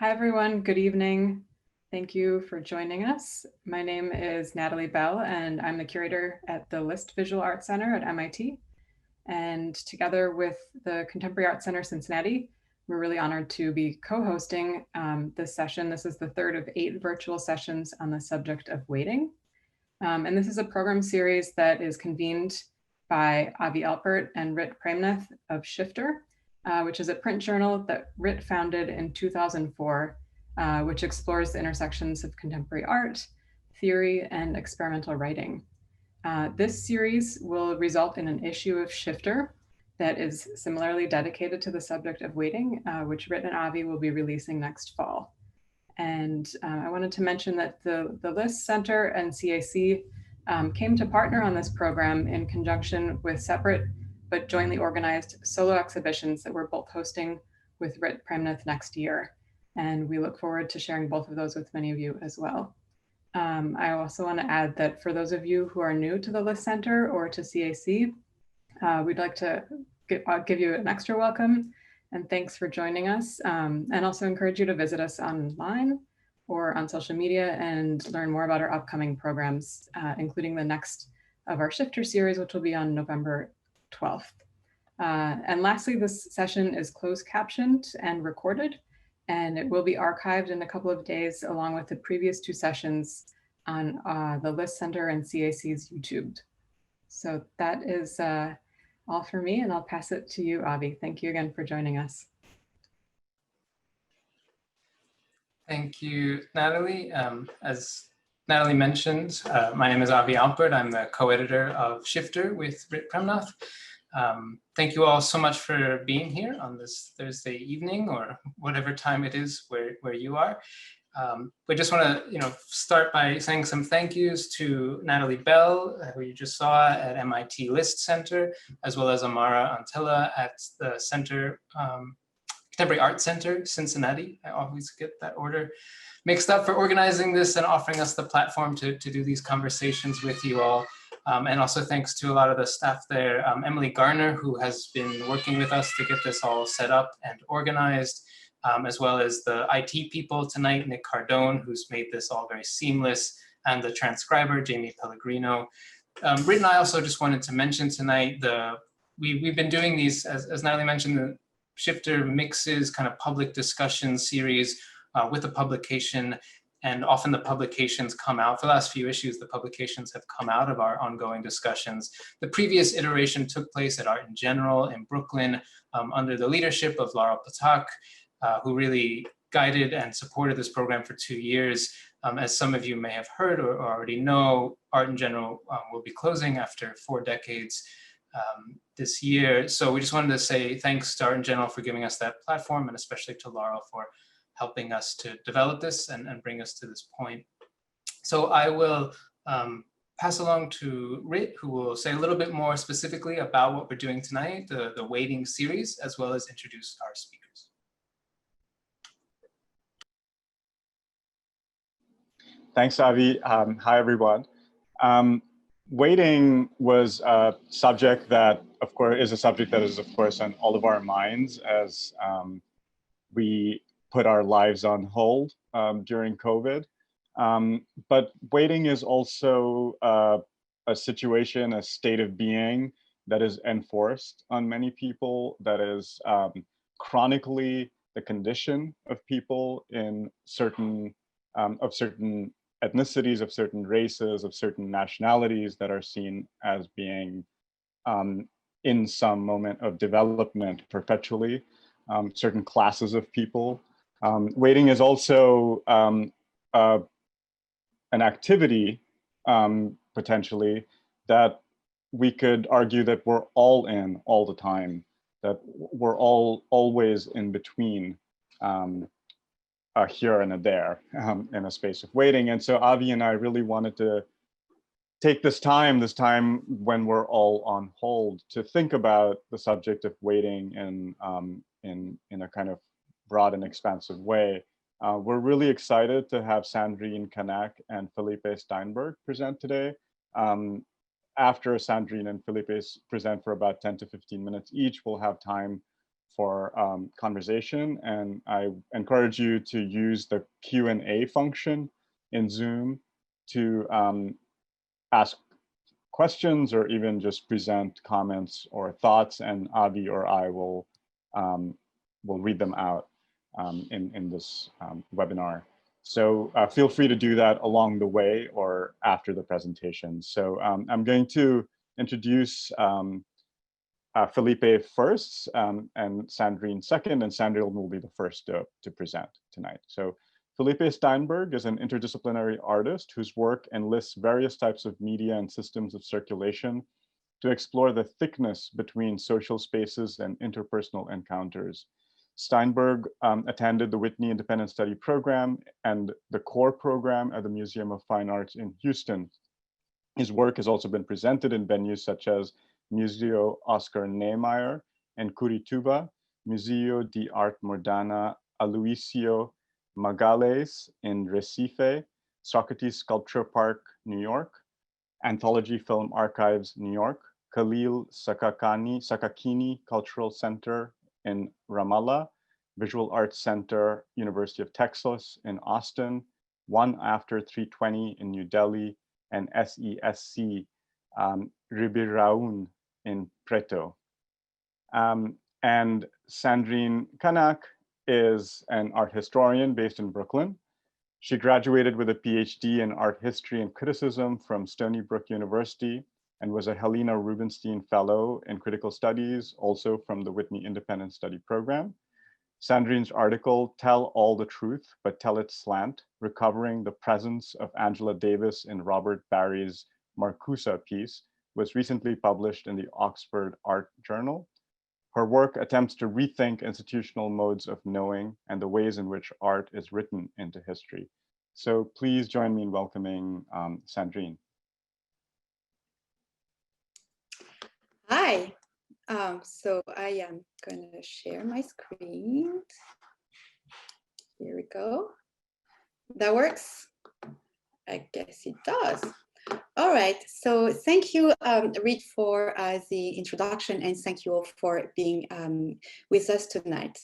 Hi, everyone. Good evening. Thank you for joining us. My name is Natalie Bell, and I'm the curator at the List Visual Arts Center at MIT. And together with the Contemporary Arts Center Cincinnati, we're really honored to be co-hosting this session. This is the third of 8 virtual sessions on the subject of waiting. And this is a program series that is convened by Avi Alpert and Rit Premnath of Shifter, which is a print journal that Rit founded in 2004, which explores the intersections of contemporary art, theory, and experimental writing. This series will result in an issue of Shifter that is similarly dedicated to the subject of waiting, which Rit and Avi will be releasing next fall. And I wanted to mention that the List Center and CAC came to partner on this program in conjunction with separate but jointly organized solo exhibitions that we're both hosting with Rit Premnath next year. And we look forward to sharing both of those with many of you as well. I also want to add that for those of you who are new to the List Center or to CAC, we'd like to give you an extra welcome and thanks for joining us, and also encourage you to visit us online or on social media and learn more about our upcoming programs, including the next of our Shifter series, which will be on November 12th. And lastly, this session is closed captioned and recorded, and it will be archived in a couple of days along with the previous 2 sessions on the List Center and CAC's YouTube. So that is all for me, and I'll pass it to you, Avi. Thank you again for joining us. Thank you, Natalie. As Natalie mentioned, my name is Avi Alpert. I'm the co-editor of Shifter with Rit Premnath. Thank you all so much for being here on this Thursday evening or whatever time it is where you are. We just want to start by saying some thank yous to Natalie Bell, who you just saw at MIT List Center, as well as Amara Antilla at the Center, Contemporary Art Center, Cincinnati. I always get that order mixed up, for organizing this and offering us the platform to do these conversations with you all. And also thanks to a lot of the staff there, Emily Garner, who has been working with us to get this all set up and organized, as well as the IT people tonight, Nick Cardone, who's made this all very seamless, and the transcriber, Jamie Pellegrino. Rit and I also just wanted to mention tonight, we've been doing these, as Natalie mentioned, the Shifter mixes kind of public discussion series with a publication, and often the publications come out. For the last few issues, the publications have come out of our ongoing discussions. The previous iteration took place at Art in General in Brooklyn under the leadership of Laurel Patak, who really guided and supported this program for 2 years. As some of you may have heard or already know, Art in General will be closing after 4 decades this year. So we just wanted to say thanks to Art in General for giving us that platform, and especially to Laurel for helping us to develop this and bring us to this point. So I will pass along to Rit, who will say a little bit more specifically about what we're doing tonight, the Waiting series, as well as introduce our speakers. Thanks, Avi. Hi, everyone. Waiting was a subject that, of course, is a subject that is, of course, on all of our minds as we put our lives on hold during COVID. But waiting is also a situation, a state of being that is enforced on many people, that is chronically the condition of people in certain ethnicities, of certain races, of certain nationalities that are seen as being in some moment of development perpetually, certain classes of people. Waiting is also an activity, potentially, that we could argue that we're all in all the time, that we're all always in between a here and a there in a space of waiting. And so Avi and I really wanted to take this time when we're all on hold, to think about the subject of waiting in a kind of broad and expansive way. We're really excited to have Sandrine Canac and Felipe Steinberg present today. After Sandrine and Felipe present for about 10 to 15 minutes each, we'll have time conversation, and I encourage you to use the Q&A function in Zoom to ask questions or even just present comments or thoughts, and Avi or I will read them out in this webinar. So feel free to do that along the way or after the presentation. So I'm going to introduce Felipe first, and Sandrine second, and Sandrine will be the first to present tonight. So Felipe Steinberg is an interdisciplinary artist whose work enlists various types of media and systems of circulation to explore the thickness between social spaces and interpersonal encounters. Steinberg attended the Whitney Independent Study Program and the core program at the Museum of Fine Arts in Houston. His work has also been presented in venues such as Museo Oscar Niemeyer in Curitiba, Museo de Arte Moderna Aloisio Magalhães in Recife, Socrates Sculpture Park, New York, Anthology Film Archives, New York, Khalil Sakakini Cultural Center in Ramallah, Visual Arts Center, University of Texas in Austin, One After 320 in New Delhi, and SESC Ribeirão in Preto. And Sandrine Canac is an art historian based in Brooklyn. She graduated with a PhD in art history and criticism from Stony Brook University and was a Helena Rubinstein Fellow in Critical Studies, also from the Whitney Independent Study Program. Sandrine's article, Tell All the Truth, but Tell It Slant, Recovering the Presence of Angela Davis in Robert Barry's Marcusa piece, was recently published in the Oxford Art Journal. Her work attempts to rethink institutional modes of knowing and the ways in which art is written into history. So please join me in welcoming Sandrine. Hi, so I am going to share my screen. Here we go. That works? I guess it does. All right, so thank you, Reed, for the introduction, and thank you all for being with us tonight.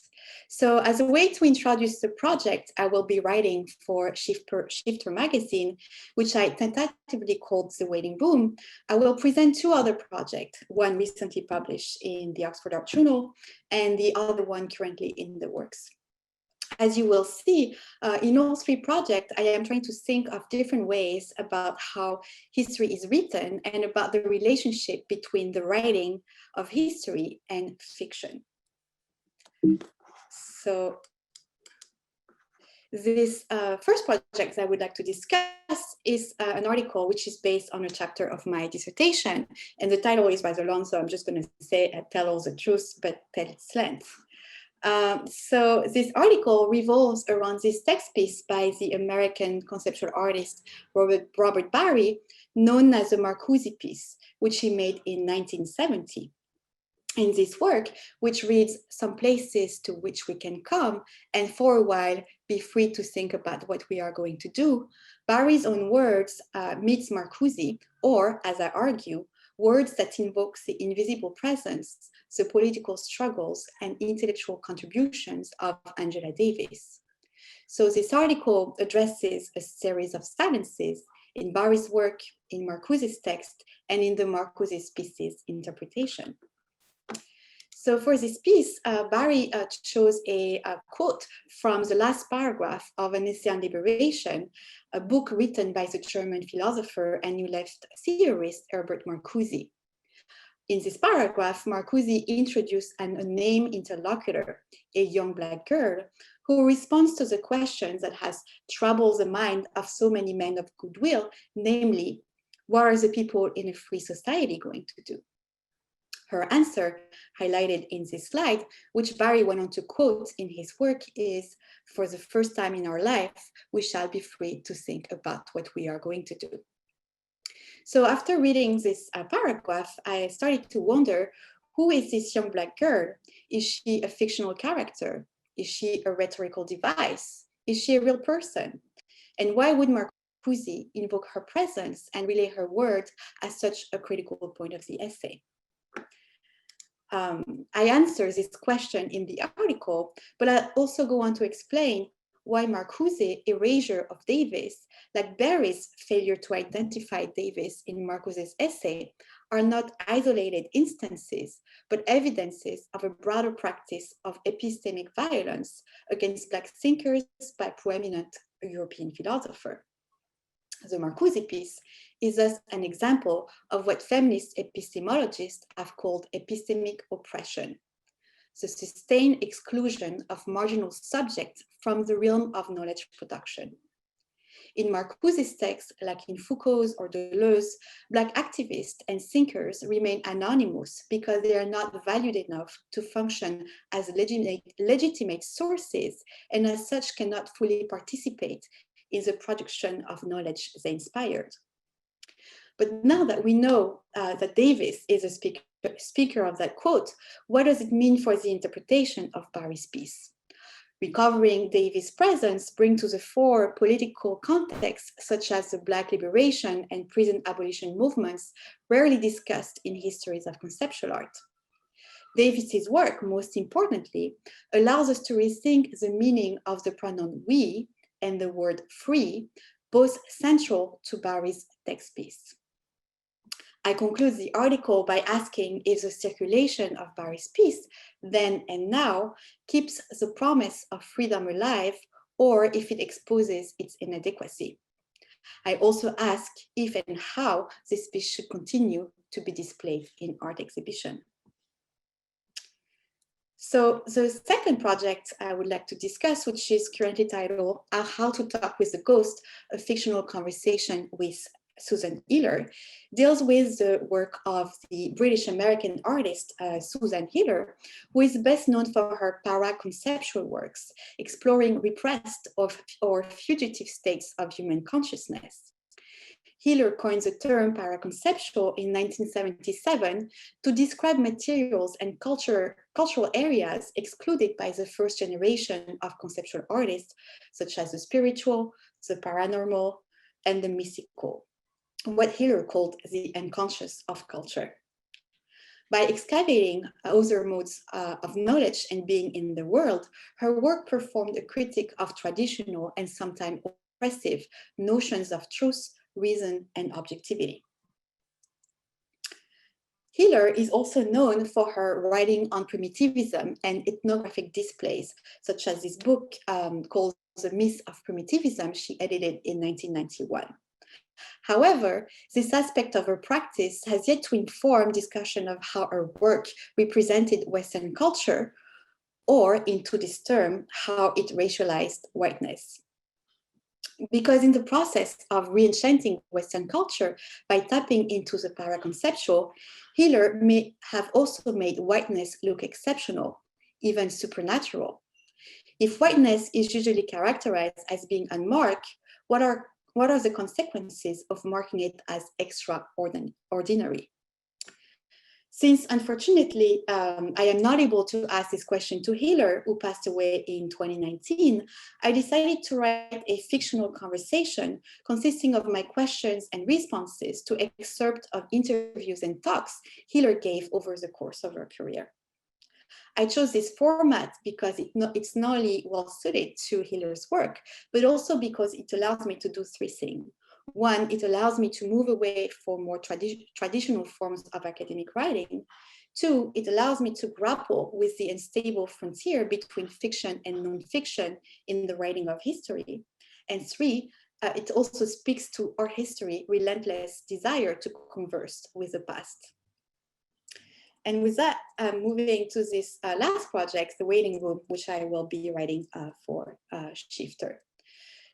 So as a way to introduce the project, I will be writing for Shifter magazine, which I tentatively called The Waiting Room. I will present two other projects, one recently published in the Oxford Art Journal, and the other one currently in the works. As you will see, in all three projects, I am trying to think of different ways about how history is written and about the relationship between the writing of history and fiction. So this first project I would like to discuss is an article which is based on a chapter of my dissertation. And the title is rather long, so I'm just going to say Tell All the Truth, but Tell It Slant. So this article revolves around this text piece by the American conceptual artist Robert Barry, known as the Marcuse piece, which he made in 1970. In this work, which reads Some Places to Which We Can Come, and for a while be free to think about what we are going to do, Barry's own words meets Marcuse, or, as I argue, words that invoke the invisible presence, the political struggles and intellectual contributions of Angela Davis. So this article addresses a series of silences in Barry's work, in Marcuse's text, and in the Marcuse's piece's interpretation. So for this piece, Barry chose a quote from the last paragraph of An Essay on Liberation, a book written by the German philosopher and New Left theorist Herbert Marcuse. In this paragraph, Marcuse introduced an unnamed interlocutor, a young Black girl, who responds to the question that has troubled the mind of so many men of goodwill, namely, what are the people in a free society going to do? Her answer, highlighted in this slide, which Barry went on to quote in his work, is, for the first time in our life, we shall be free to think about what we are going to do. So after reading this paragraph, I started to wonder, who is this young Black girl? Is she a fictional character? Is she a rhetorical device? Is she a real person? And why would Marcuse invoke her presence and relay her words as such a critical point of the essay? I answer this question in the article, but I also go on to explain why Marcuse's erasure of Davis, like Barry's failure to identify Davis in Marcuse's essay, are not isolated instances, but evidences of a broader practice of epistemic violence against Black thinkers by proeminent European philosophers. The Marcuse piece is thus an example of what feminist epistemologists have called epistemic oppression, the sustained exclusion of marginal subjects from the realm of knowledge production. In Marcuse's text, like in Foucault's or Deleuze's, Black activists and thinkers remain anonymous because they are not valued enough to function as legitimate sources, and as such cannot fully participate in the production of knowledge they inspired. But now that we know that Davis is a speaker of that quote, what does it mean for the interpretation of Barry's piece? Recovering Davis' presence brings to the fore political contexts such as the Black liberation and prison abolition movements, rarely discussed in histories of conceptual art. Davis's work, most importantly, allows us to rethink the meaning of the pronoun we and the word free, both central to Barry's text piece. I conclude the article by asking if the circulation of Barry's piece, then and now, keeps the promise of freedom alive, or if it exposes its inadequacy. I also ask if and how this piece should continue to be displayed in art exhibition. So the second project I would like to discuss, which is currently titled How to Talk with the Ghost, a fictional conversation with Susan Hiller, deals with the work of the British-American artist Susan Hiller, who is best known for her para-conceptual works, exploring repressed or fugitive states of human consciousness. Hiller coined the term paraconceptual in 1977 to describe materials and cultural areas excluded by the first generation of conceptual artists, such as the spiritual, the paranormal, and the mystical, what Hiller called the unconscious of culture. By excavating other modes of knowledge and being in the world, her work performed a critique of traditional and sometimes oppressive notions of truth, reason, and objectivity. Hiller is also known for her writing on primitivism and ethnographic displays, such as this book called The Myth of Primitivism she edited in 1991. However, this aspect of her practice has yet to inform discussion of how her work represented Western culture, or, into this term, how it racialized whiteness. Because in the process of re-enchanting Western culture by tapping into the paraconceptual, Hiller may have also made whiteness look exceptional, even supernatural. If whiteness is usually characterized as being unmarked, what are the consequences of marking it as extraordinary? Since, unfortunately, I am not able to ask this question to Hiller, who passed away in 2019, I decided to write a fictional conversation consisting of my questions and responses to excerpts of interviews and talks Hiller gave over the course of her career. I chose this format because it's not only well suited to Hiller's work, but also because it allows me to do three things. One, it allows me to move away from more traditional forms of academic writing. Two, it allows me to grapple with the unstable frontier between fiction and nonfiction in the writing of history. And three, it also speaks to our history's relentless desire to converse with the past. And with that, moving to this last project, The Waiting Room, which I will be writing for Shifter.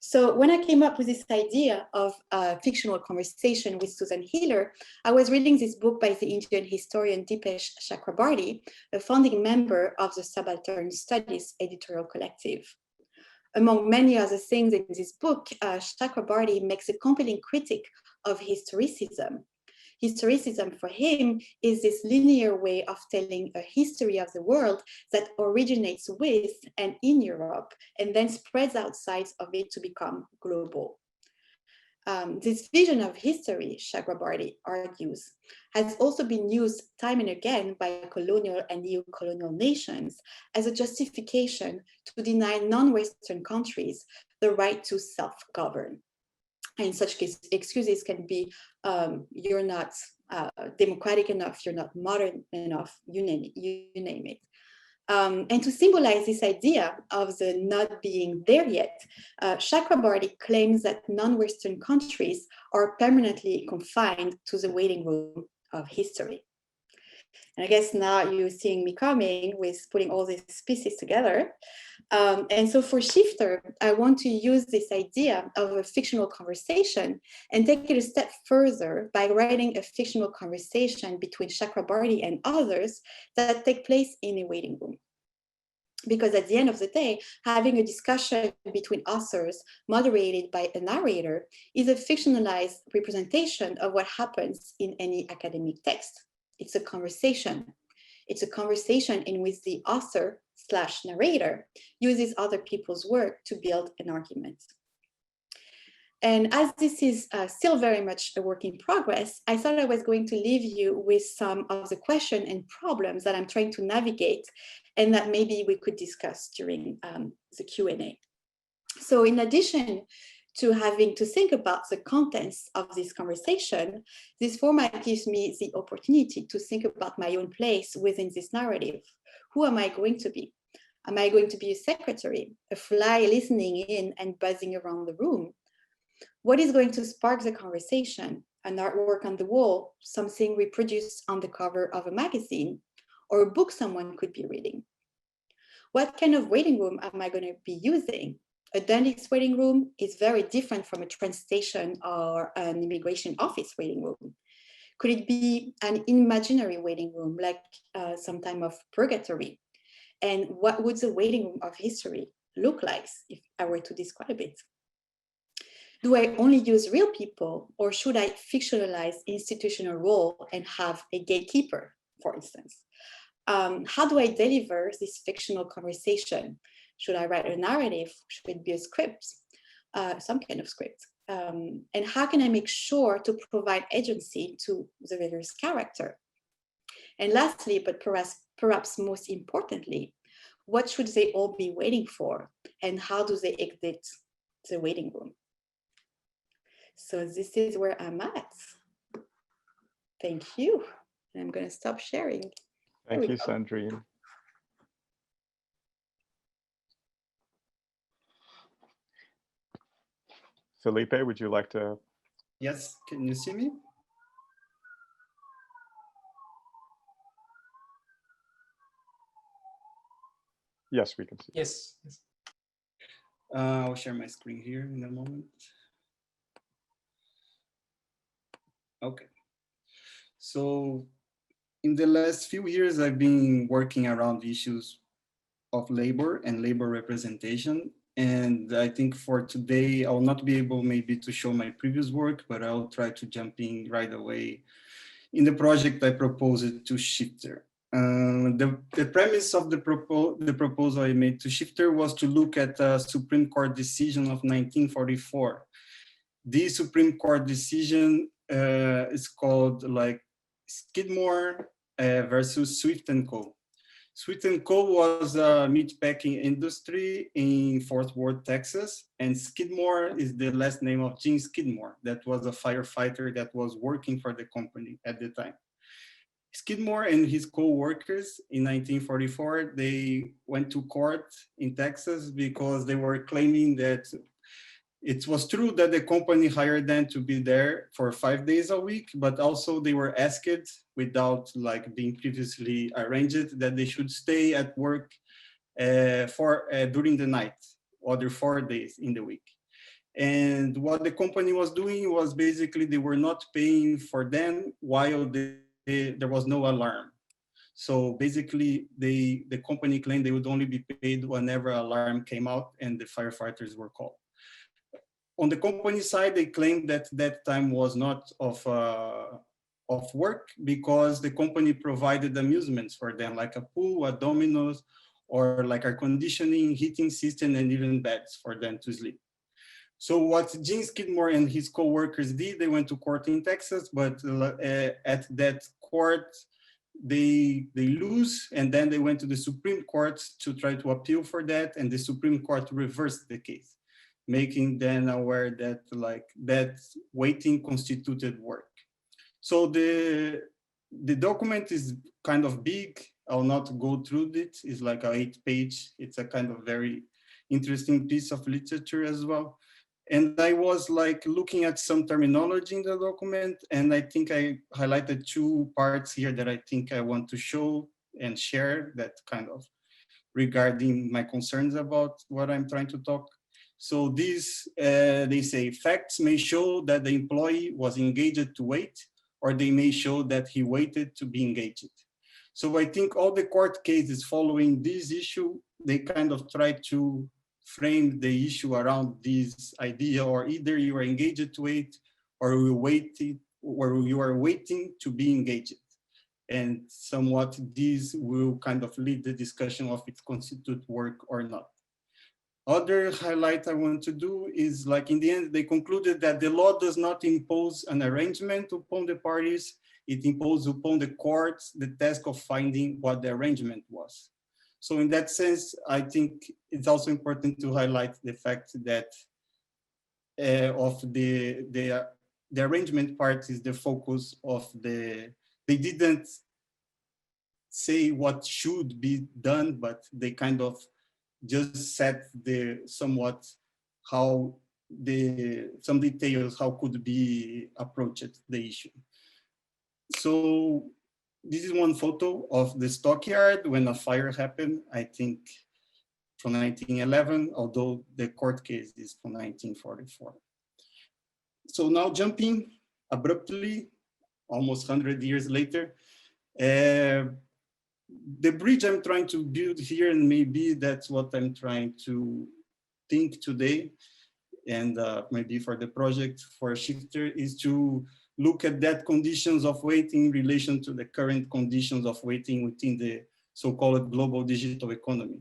So when I came up with this idea of a fictional conversation with Susan Hiller, I was reading this book by the Indian historian Dipesh Chakrabarty, a founding member of the Subaltern Studies editorial collective. Among many other things in this book, Chakrabarty makes a compelling critique of historicism. Historicism for him is this linear way of telling a history of the world that originates with and in Europe and then spreads outside of it to become global. This vision of history, Chakrabarty argues, has also been used time and again by colonial and neo-colonial nations as a justification to deny non-Western countries the right to self-govern. And such excuses can be, you're not democratic enough, you're not modern enough, you name it. And to symbolize this idea of the not being there yet, Chakrabarty claims that non-Western countries are permanently confined to the waiting room of history. And I guess now you're seeing me coming with putting all these pieces together. And so for Shifter, I want to use this idea of a fictional conversation and take it a step further by writing a fictional conversation between Chakrabarty and others that take place in a waiting room. Because at the end of the day, having a discussion between authors moderated by a narrator is a fictionalized representation of what happens in any academic text. It's a conversation. It's a conversation in which the author/narrator uses other people's work to build an argument. And as this is still very much a work in progress, I thought I was going to leave you with some of the questions and problems that I'm trying to navigate and that maybe we could discuss during the Q&A. So in addition to having to think about the contents of this conversation, this format gives me the opportunity to think about my own place within this narrative. Who am I going to be? Am I going to be a secretary, a fly listening in and buzzing around the room? What is going to spark the conversation? An artwork on the wall, something reproduced on the cover of a magazine, or a book someone could be reading? What kind of waiting room am I going to be using? A dentist waiting room is very different from a train station or an immigration office waiting room. Could it be an imaginary waiting room, like some time of purgatory? And what would the waiting room of history look like if I were to describe it? Do I only use real people, or should I fictionalize institutional role and have a gatekeeper, for instance? How do I deliver this fictional conversation? Should I write a narrative? Should it be a script, some kind of script? And how can I make sure to provide agency to the reader's character? And lastly, but perhaps most importantly, what should they all be waiting for? And how do they exit the waiting room? So this is where I'm at. Thank you. And I'm going to stop sharing. Thank you, Sandrine. Felipe, would you like to? Yes, can you see me? Yes, we can see. Yes. I'll share my screen here in a moment. Okay. So in the last few years, I've been working around issues of labor and labor representation. And I think for today, I'll not be able maybe to show my previous work, but I'll try to jump in right away in the project I proposed to Shifter. The premise of the proposal I made to Shifter was to look at a Supreme Court decision of 1944. This Supreme Court decision is called like Skidmore versus Swift & Co. Swift & Co. was a meatpacking industry in Fort Worth, Texas, and Skidmore is the last name of Gene Skidmore. That was a firefighter that was working for the company at the time. Skidmore and his co-workers in 1944, they went to court in Texas because they were claiming that it was true that the company hired them to be there for 5 days a week, but also they were asked without like being previously arranged that they should stay at work during the night, other 4 days in the week. And what the company was doing was basically they were not paying for them while there was no alarm. So basically the company claimed they would only be paid whenever alarm came out and the firefighters were called. On the company side, they claimed that that time was not of work because the company provided amusements for them, like a pool, a dominoes, or like air conditioning, heating system, and even beds for them to sleep. So what Gene Skidmore and his co-workers did, they went to court in Texas, but at that court, they lose, and then they went to the Supreme Court to try to appeal for that, and the Supreme Court reversed the case, making them aware that that waiting constituted work. So the document is kind of big. I'll not go through it. It's like an 8-page. It's a kind of very interesting piece of literature as well. And I was like looking at some terminology in the document, and I think I highlighted 2 parts here that I think I want to show and share that kind of regarding my concerns about what I'm trying to talk. So these, they say, facts may show that the employee was engaged to wait, or they may show that he waited to be engaged. So I think all the court cases following this issue, they kind of try to frame the issue around this idea, or either you are engaged to wait, or you are waiting to be engaged. And somewhat this will kind of lead the discussion of it constitute work or not. Other highlight I want to do is, like, in the end, they concluded that the law does not impose an arrangement upon the parties. It imposes upon the courts the task of finding what the arrangement was. So in that sense, I think it's also important to highlight the fact that of the arrangement part is the focus of they didn't say what should be done, but they kind of just set somewhat how some details how could be approached the issue. So this is one photo of the stockyard when a fire happened, I think from 1911, although the court case is from 1944. So now jumping abruptly, almost 100 years later, the bridge I'm trying to build here, and maybe that's what I'm trying to think today, and maybe for the project for Shifter, is to look at that conditions of waiting in relation to the current conditions of waiting within the so-called global digital economy.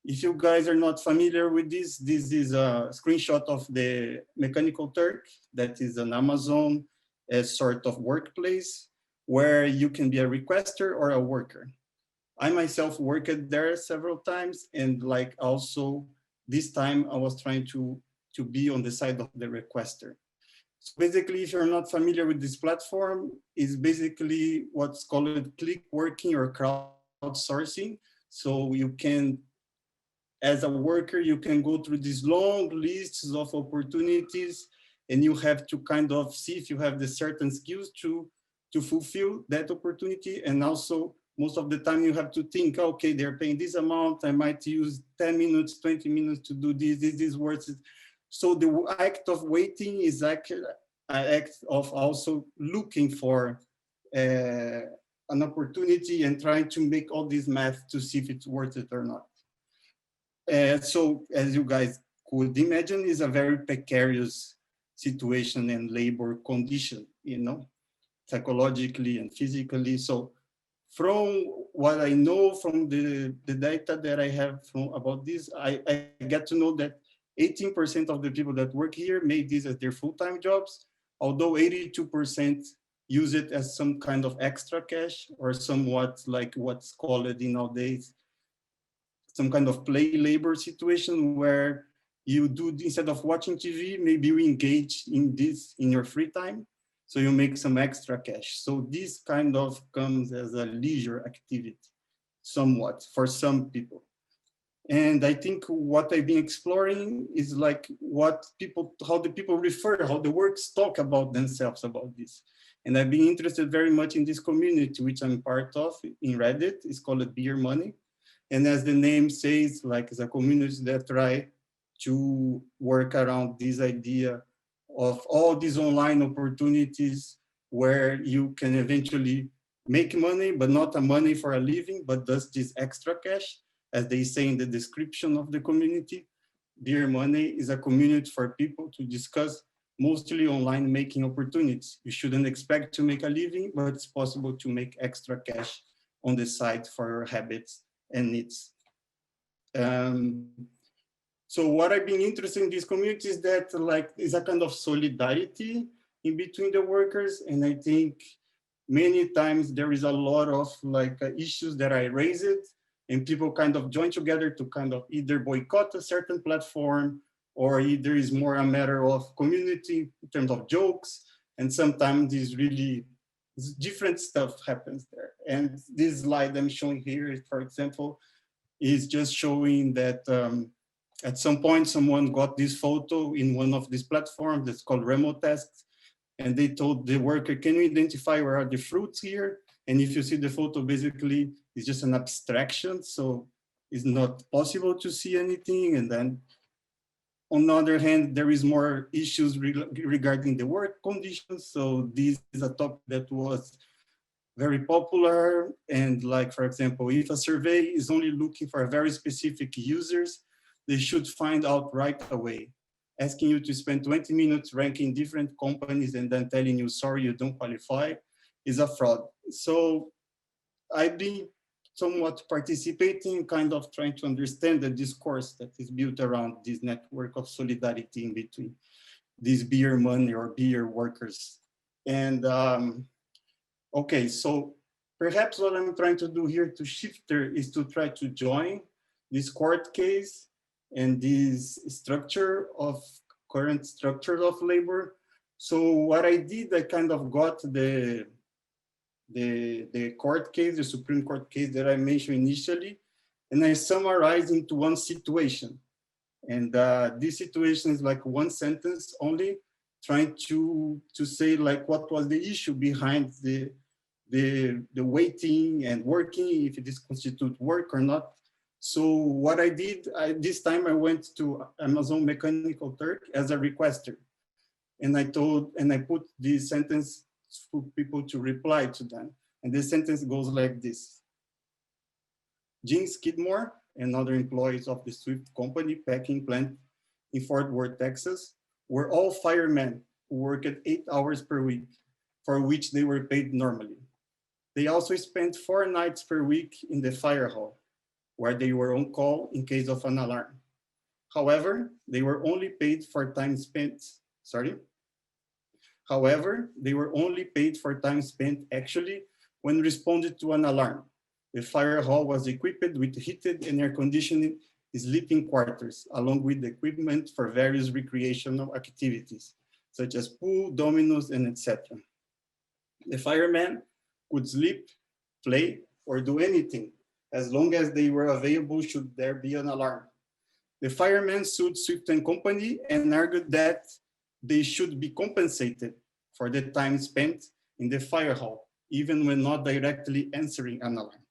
If you guys are not familiar with this, this is a screenshot of the Mechanical Turk. That is an Amazon sort of workplace where you can be a requester or a worker. I myself worked there several times, and like also this time I was trying to be on the side of the requester. So basically, if you're not familiar with this platform, it's basically what's called click working or crowdsourcing. So you can, as a worker, you can go through these long lists of opportunities, and you have to kind of see if you have the certain skills to fulfill that opportunity. And also, most of the time you have to think, okay, they're paying this amount, I might use 10 minutes, 20 minutes to do this is worth it. So the act of waiting is actually an act of also looking for an opportunity and trying to make all this math to see if it's worth it or not. So as you guys could imagine, is a very precarious situation and labor condition, you know, psychologically and physically. So from what I know from the data that I have about this, I get to know that 18% of the people that work here make this as their full-time jobs, although 82% use it as some kind of extra cash, or somewhat like what's called nowadays some kind of play labor situation, where you do, instead of watching TV, maybe you engage in this in your free time, so you make some extra cash. So this kind of comes as a leisure activity, somewhat, for some people. And I think what I've been exploring is like how the people refer, how the works talk about themselves about this. And I've been interested very much in this community, which I'm part of in Reddit. It's called Beer Money. And as the name says, like, it's a community that try to work around this idea of all these online opportunities where you can eventually make money, but not a money for a living, but does this extra cash. As they say in the description of the community, Beer Money is a community for people to discuss mostly online making opportunities. You shouldn't expect to make a living, but it's possible to make extra cash on the side for your habits and needs. So So what I've been interested in this community is that like is a kind of solidarity in between the workers. And I think many times there is a lot of like issues that I raised and people kind of join together to kind of either boycott a certain platform or either is more a matter of community in terms of jokes. And sometimes these really different stuff happens there. And this slide I'm showing here, for example, is just showing that at some point someone got this photo in one of these platforms that's called remote tasks. And they told the worker, can you identify where are the fruits here? And if you see the photo, basically it's just an abstraction. So it's not possible to see anything. And then on the other hand, there is more issues regarding the work conditions. So this is a topic that was very popular. And like, for example, if a survey is only looking for very specific users, they should find out right away. Asking you to spend 20 minutes ranking different companies and then telling you, sorry, you don't qualify, is a fraud. So I've been somewhat participating, kind of trying to understand the discourse that is built around this network of solidarity in between these beer money or beer workers. And okay, so perhaps what I'm trying to do here to Shifter is to try to join this court case and this structure of current structure of labor. So what I did, I kind of got the court case, the Supreme Court case that I mentioned initially, and I summarized into one situation. And this situation is like one sentence only, trying to say like what was the issue behind the waiting and working, if it is constitute work or not. So what I did, this time I went to Amazon Mechanical Turk as a requester. And I put this sentence for people to reply to them. And this sentence goes like this. Gene Skidmore and other employees of the Swift Company packing plant in Fort Worth, Texas, were all firemen who worked 8 hours per week, for which they were paid normally. They also spent 4 nights per week in the fire hall, where they were on call in case of an alarm. However, they were only paid for time spent, However, they were only paid for time spent actually when responded to an alarm. The fire hall was equipped with heated and air-conditioned sleeping quarters, along with equipment for various recreational activities, such as pool, dominoes, and etc. The firemen could sleep, play, or do anything, as long as they were available should there be an alarm. The firemen sued Swift and Company and argued that they should be compensated for the time spent in the fire hall, even when not directly answering an alarm.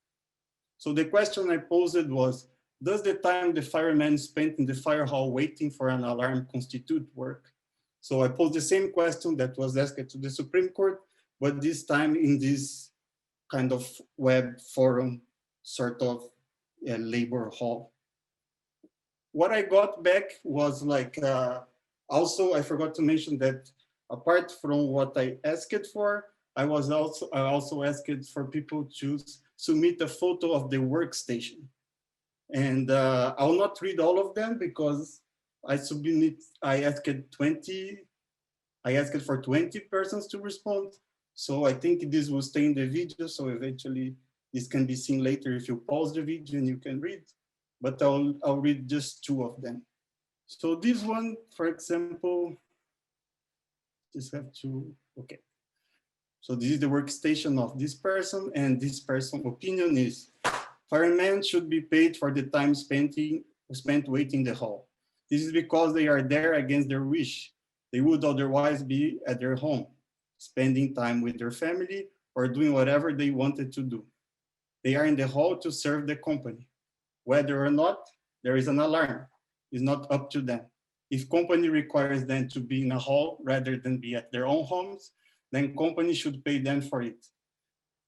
So the question I posed was, does the time the firemen spent in the fire hall waiting for an alarm constitute work? So I posed the same question that was asked to the Supreme Court, but this time in this kind of web forum, sort of a labor hall. What I got back was like, also I forgot to mention that apart from what I asked for, I also asked for people to submit a photo of the workstation. And I'll not read all of them because I asked for 20 persons to respond. So I think this will stay in the video. So eventually this can be seen later if you pause the video and you can read, but I'll read just 2 of them. So this one, for example, just have to, okay. So this is the workstation of this person, and this person's opinion is, firemen should be paid for the time spent waiting in the hall. This is because they are there against their wish. They would otherwise be at their home, spending time with their family or doing whatever they wanted to do. They are in the hall to serve the company. Whether or not there is an alarm is not up to them. If company requires them to be in a hall rather than be at their own homes, then company should pay them for it.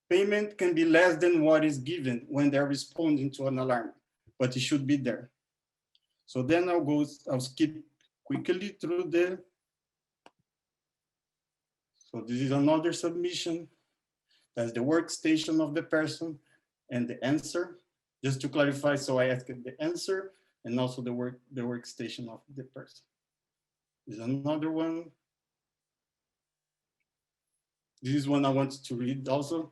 Payment can be less than what is given when they're responding to an alarm, but it should be there. So then I'll skip quickly through so this is another submission. That's the workstation of the person and the answer. Just to clarify, so I asked the answer. and also the workstation of the person. There's another one. This is one I wanted to read also,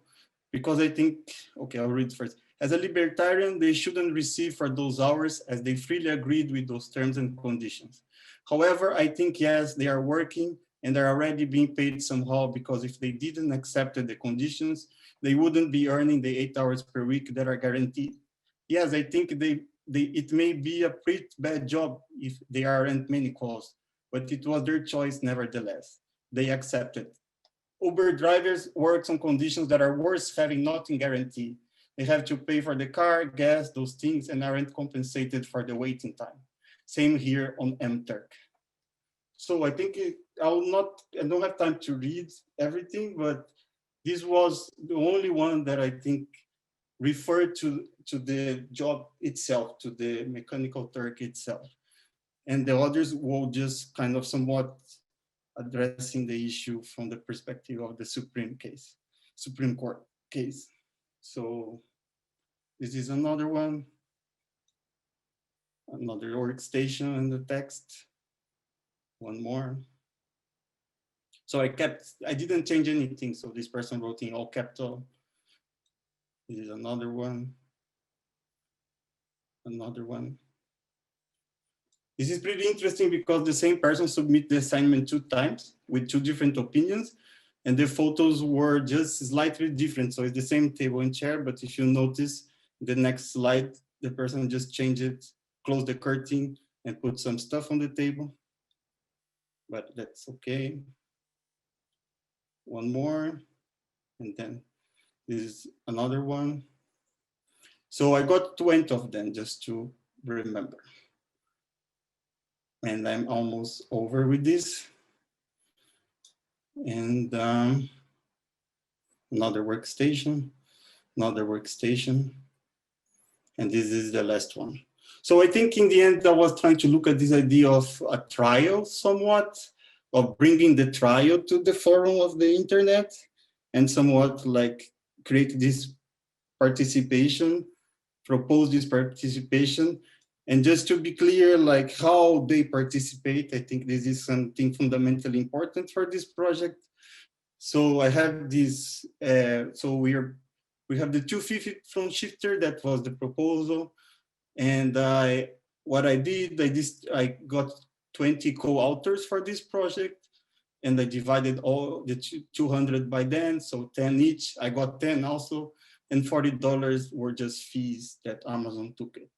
because I think, okay, I'll read first. As a libertarian, they shouldn't receive for those hours as they freely agreed with those terms and conditions. However, I think, yes, they are working and they're already being paid somehow, because if they didn't accept the conditions, they wouldn't be earning the 8 hours per week that are guaranteed. Yes, I think it may be a pretty bad job if they aren't many calls, but it was their choice nevertheless. They accepted. Uber drivers work on conditions that are worse, having nothing guaranteed. They have to pay for the car, gas, those things, and aren't compensated for the waiting time. Same here on MTurk. So I think I don't have time to read everything, but this was the only one that I think referred to the job itself, to the mechanical Turk itself. And the others will just kind of somewhat addressing the issue from the perspective of the Supreme Court case. So this is another one, another workstation in the text. One more. So I didn't change anything. So this person wrote in all capital. This is another one. Another one. This is pretty interesting because the same person submitted the assignment 2 times with 2 different opinions, and the photos were just slightly different. So it's the same table and chair, but if you notice the next slide, the person just changed it, closed the curtain and put some stuff on the table, but that's okay. One more, and then this is another one. So I got 20 of them just to remember. And I'm almost over with this. And another workstation. And this is the last one. So I think in the end, I was trying to look at this idea of a trial somewhat, of bringing the trial to the forum of the internet, and somewhat like create this participation, propose this participation. And just to be clear, like how they participate, I think this is something fundamentally important for this project. So I have this, so we have the 250 from Shifter, that was the proposal. And what I did, I got 20 co-authors for this project, and I divided all the 200 by them, so 10 each. I got 10 also, and $40 were just fees that Amazon took it.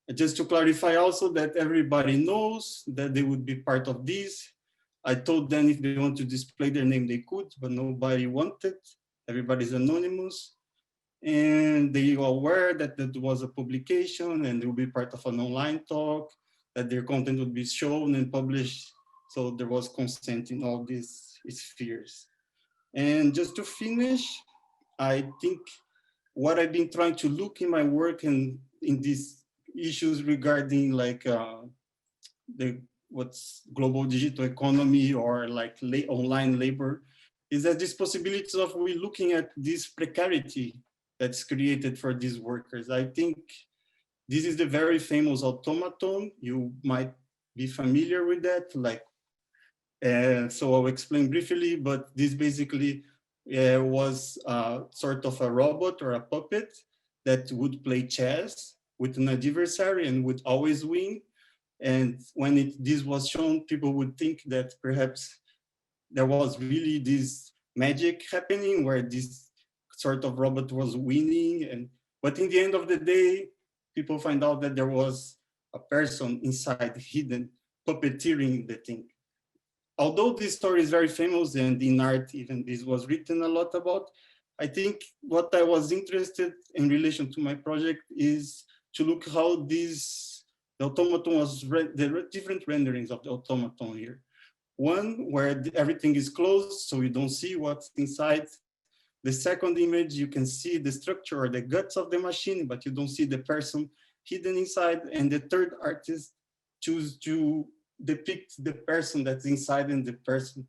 And just to clarify also that everybody knows that they would be part of this. I told them if they want to display their name, they could, but nobody wanted. Everybody's anonymous. And they are aware that that was a publication and they will be part of an online talk, that their content would be shown and published. So there was consent in all these spheres. And just to finish, I think what I've been trying to look in my work and in these issues regarding like what's global digital economy or like online labor is that these possibilities of we looking at this precarity that's created for these workers. I think this is the very famous automaton. You might be familiar with that. Like, so I'll explain briefly, but this basically was sort of a robot or a puppet that would play chess with an adversary and would always win. And when this was shown, people would think that perhaps there was really this magic happening where this sort of robot was winning. But in the end of the day, people find out that there was a person inside hidden puppeteering the thing. Although this story is very famous and in art, even this was written a lot about, I think what I was interested in relation to my project is to look how the automaton was, the different renderings of the automaton here. One where everything is closed, so you don't see what's inside. The second image, you can see the structure or the guts of the machine, but you don't see the person hidden inside. And the third artist choose to depict the person that's inside and the person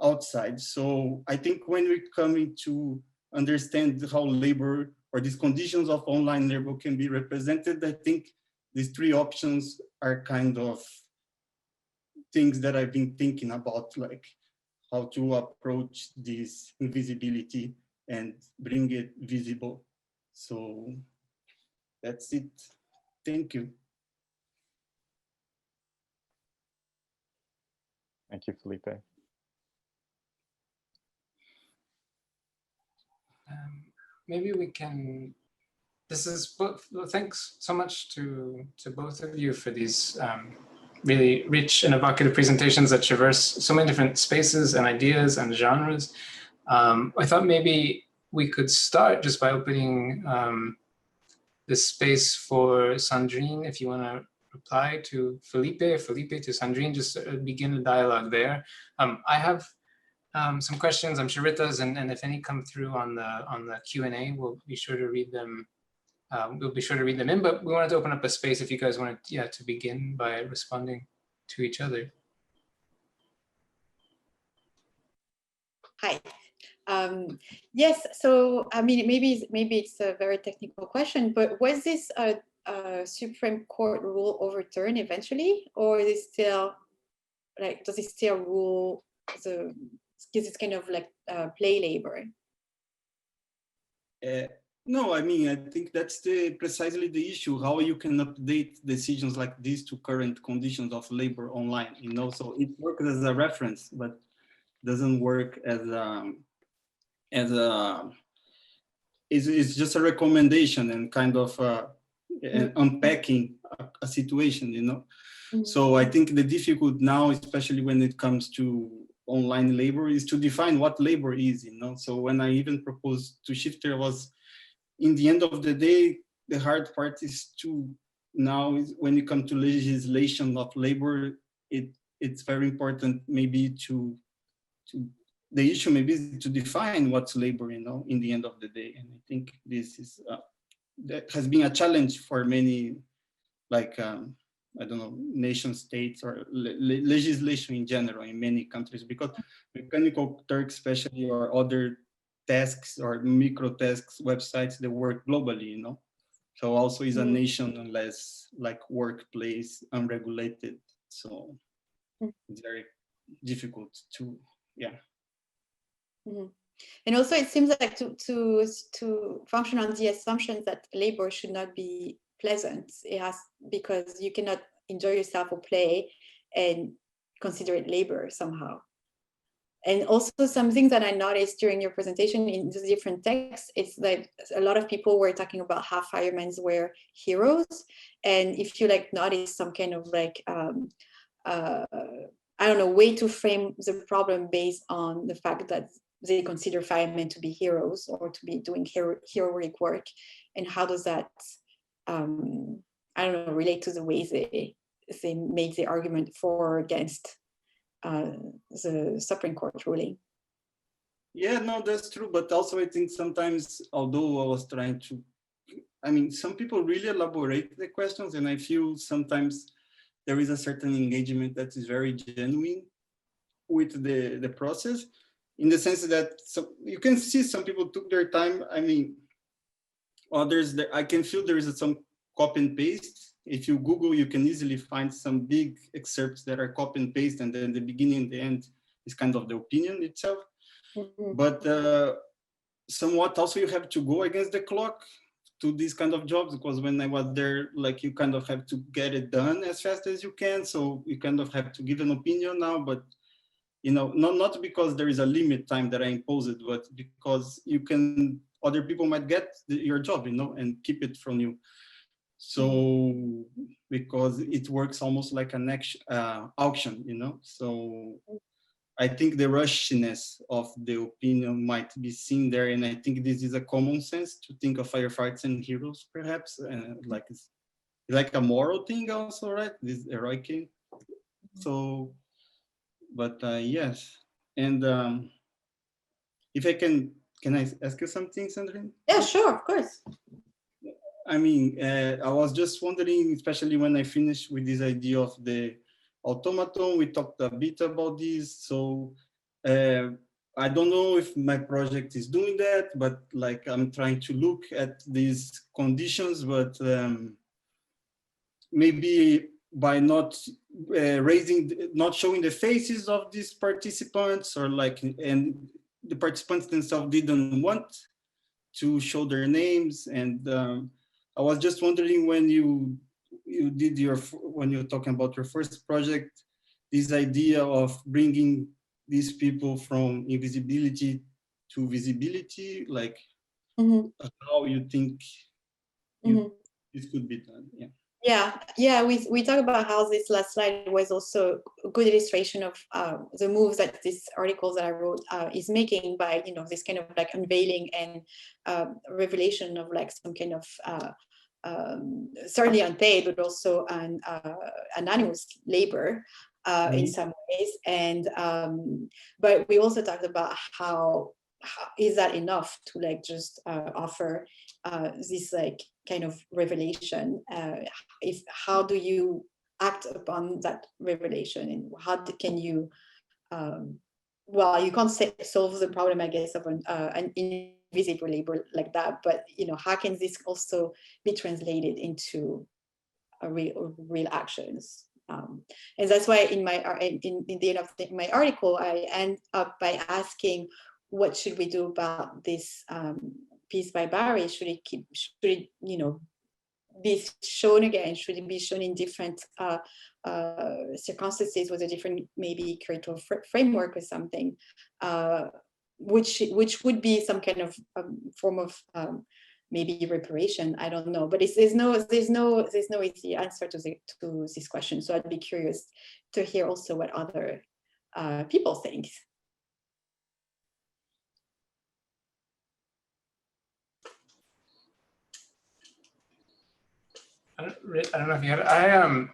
outside. So I think when we're coming to understand how labor or these conditions of online labor can be represented, I think these three options are kind of things that I've been thinking about, like how to approach this invisibility and bring it visible. So that's it. Thank you. Thank you, Felipe. Maybe we can, thanks so much to both of you for these really rich and evocative presentations that traverse so many different spaces and ideas and genres. I thought maybe we could start just by opening this space for Sandrine, if you want to reply to Felipe to Sandrine, just begin a dialogue there. I have some questions. I'm sure Rita's, and if any come through on the Q&A, we'll be sure to read them. We'll be sure to read them in. But we wanted to open up a space if you guys wanted, to begin by responding to each other. Hi. Yes. So I mean, maybe it's a very technical question, but was this a Supreme Court rule overturned eventually, or is it still like, does it still rule the? Because it's kind of like play labor. No, I mean, I think that's precisely the issue, how you can update decisions like this to current conditions of labor online, you know, so it works as a reference, but doesn't work as it's just a recommendation and kind of unpacking a situation, you know. Mm-hmm. So I think the difficult now, especially when it comes to online labor, is to define what labor is, you know. So when I even proposed to Shifter, was in the end of the day, the hard part is to now is when you come to legislation of labor, it's very important maybe to the issue maybe is to define what's labor, you know, in the end of the day. And I think this is that has been a challenge for many, like I don't know, nation states or legislation in general in many countries, because Mechanical Turk especially, or other tasks or micro tasks websites that work globally, you know. So also is a nation unless like workplace unregulated. So it's very difficult to, yeah. Mm-hmm. And also it seems like to function on the assumption that labor should not be pleasant. It has, because you cannot enjoy yourself or play and consider it labor somehow. And also something that I noticed during your presentation in the different texts, it's like a lot of people were talking about how firemen were heroes. And if you like notice some kind of like, I don't know, way to frame the problem based on the fact that they consider firemen to be heroes or to be doing heroic work. And how does that, I don't know, relate to the ways they make the argument for or against the Supreme Court ruling? Yeah, no, that's true. But also I think sometimes, although I was trying to, I mean, some people really elaborate the questions, and I feel sometimes there is a certain engagement that is very genuine with the process, in the sense that you can see some people took their time. I mean, others, I can feel there is some copy and paste. If you Google, you can easily find some big excerpts that are copy and paste, and then the beginning and the end is kind of the opinion itself. Mm-hmm. But somewhat also you have to go against the clock to these kind of jobs, because when I was there, like you kind of have to get it done as fast as you can. So you kind of have to give an opinion now, but you know, not because there is a limit time that I impose it, but because you can, other people might get your job, you know, and keep it from you. So because it works almost like an auction, you know. So I think the rushiness of the opinion might be seen there, and I think this is a common sense to think of firefighters and heroes, perhaps, like it's like a moral thing also, right? This heroic thing. So, but yes, and if I can I ask you something, Sandrine? Yeah, sure, of course. I mean, I was just wondering, especially when I finished with this idea of the automaton, we talked a bit about this. So I don't know if my project is doing that, but like I'm trying to look at these conditions, but maybe by not not showing the faces of these participants, or like, and the participants themselves didn't want to show their names. And I was just wondering, when you did when you're talking about your first project, this idea of bringing these people from invisibility to visibility, like how you think this could be done. Yeah, we talk about how this last slide was also a good illustration of the moves that this article that I wrote is making by, this kind of like unveiling and revelation of like some kind of certainly unpaid, but also anonymous labor in some ways. And but we also talked about how is that enough to like just offer this like kind of revelation? How do you act upon that revelation, and how can you? Well, you can't solve the problem, I guess, of an invisible labor like that. But how can this also be translated into real actions? And that's why in the end of my article, I end up by asking, what should we do about this piece by Barry? Should it be shown again? Should it be shown in different circumstances with a different, maybe creative framework or something, which would be some kind of form of maybe reparation? I don't know, but there's no easy answer to this question. So I'd be curious to hear also what other people think. I don't know if you had.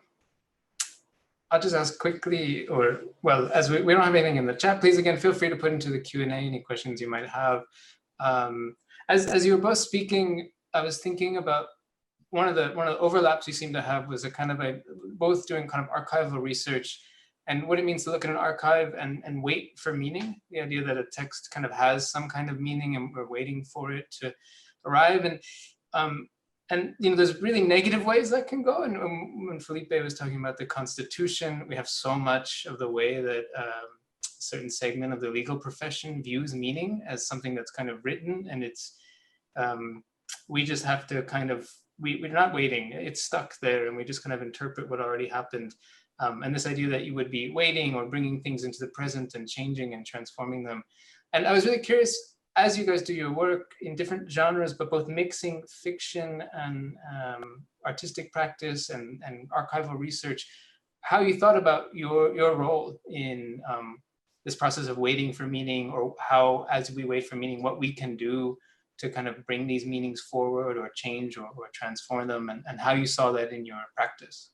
I'll just ask quickly, or well, as we don't have anything in the chat, please again feel free to put into the Q&A any questions you might have. As you were both speaking, I was thinking about one of the overlaps you seem to have was a kind of both doing kind of archival research and what it means to look at an archive and wait for meaning. The idea that a text kind of has some kind of meaning and we're waiting for it to arrive. And there's really negative ways that can go. And when Felipe was talking about the Constitution, we have so much of the way that a certain segment of the legal profession views meaning as something that's kind of written, and it's we just have to kind of we're not waiting; it's stuck there, and we just kind of interpret what already happened. And this idea that you would be waiting or bringing things into the present and changing and transforming them. And I was really curious, as you guys do your work in different genres, but both mixing fiction and artistic practice and archival research, how you thought about your role in this process of waiting for meaning, or how, as we wait for meaning, what we can do to kind of bring these meanings forward or change or transform them, and how you saw that in your practice.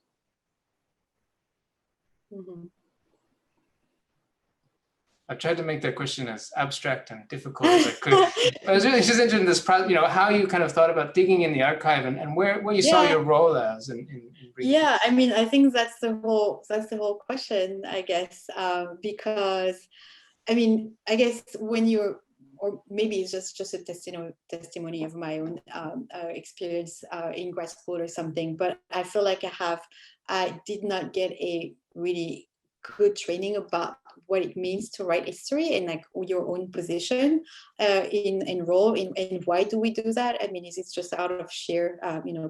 Mm-hmm. I tried to make that question as abstract and difficult as I could. I was really just interested in this, how you kind of thought about digging in the archive and where you saw your role as in yeah, I mean, I think that's the whole question, I guess, because, I mean, I guess when you're, or maybe it's just a testimony of my own experience in grad school or something, but I feel like I did not get a really good training about what it means to write history and like your own position in role and why do we do that? I mean, is it just out of sheer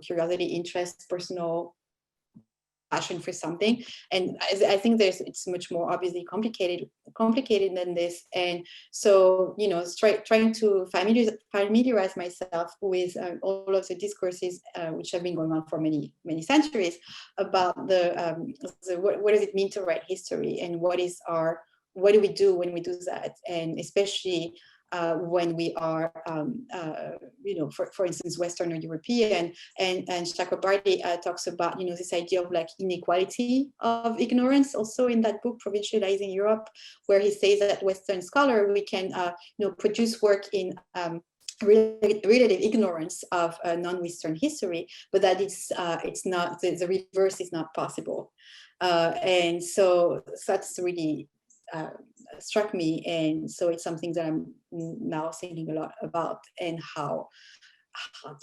curiosity, interest, personal passion for something? And I think it's much more obviously complicated than this. And so trying to familiarize myself with all of the discourses which have been going on for many centuries about what does it mean to write history, and what do we do when we do that, and especially when we are, for instance, Western or European, and Chakrabarty talks about, this idea of like inequality of ignorance, also in that book, Provincializing Europe, where he says that Western scholar, we can, produce work in relative ignorance of non-Western history, but that it's not, the reverse is not possible. And so that's really struck me, and so it's something that I'm now thinking a lot about, and how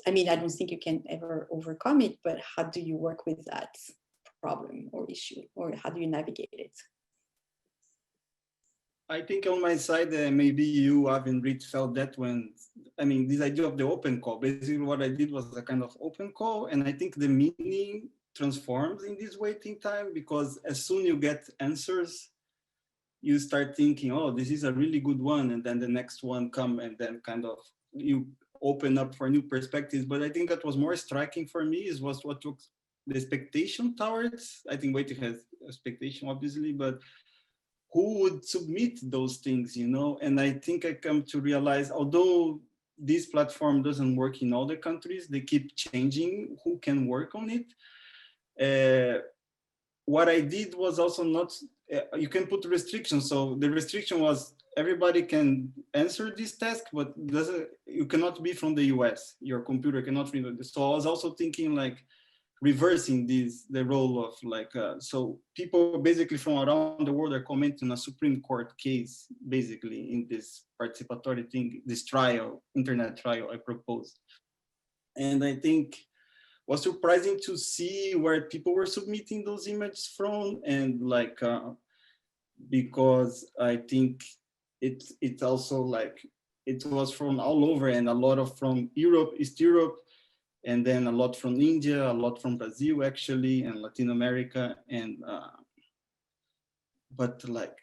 I mean, I don't think you can ever overcome it, but how do you work with that problem or issue, or how do you navigate it? I think on my side, maybe you haven't felt that when, I mean, this idea of the open call, basically what I did was a kind of open call. And I think the meaning transforms in this waiting time, because as soon you get answers, you start thinking, oh, this is a really good one. And then the next one come, and then kind of you open up for new perspectives. But I think that was more striking for me was what took the expectation towards, I think waiting has expectation, obviously, but who would submit those things, you know? And I think I come to realize, although this platform doesn't work in all the countries, they keep changing who can work on it. What I did was also not, you can put restrictions. So the restriction was everybody can answer this task, but you cannot be from the US. Your computer cannot be. So I was also thinking like, reversing the role of like, so people basically from around the world are commenting on a Supreme Court case, basically in this participatory thing, this trial, internet trial I proposed. And I think was surprising to see where people were submitting those images from, and like, because I think it's also like, it was from all over, and a lot of from Europe, East Europe, and then a lot from India, a lot from Brazil actually, and Latin America. And, but like,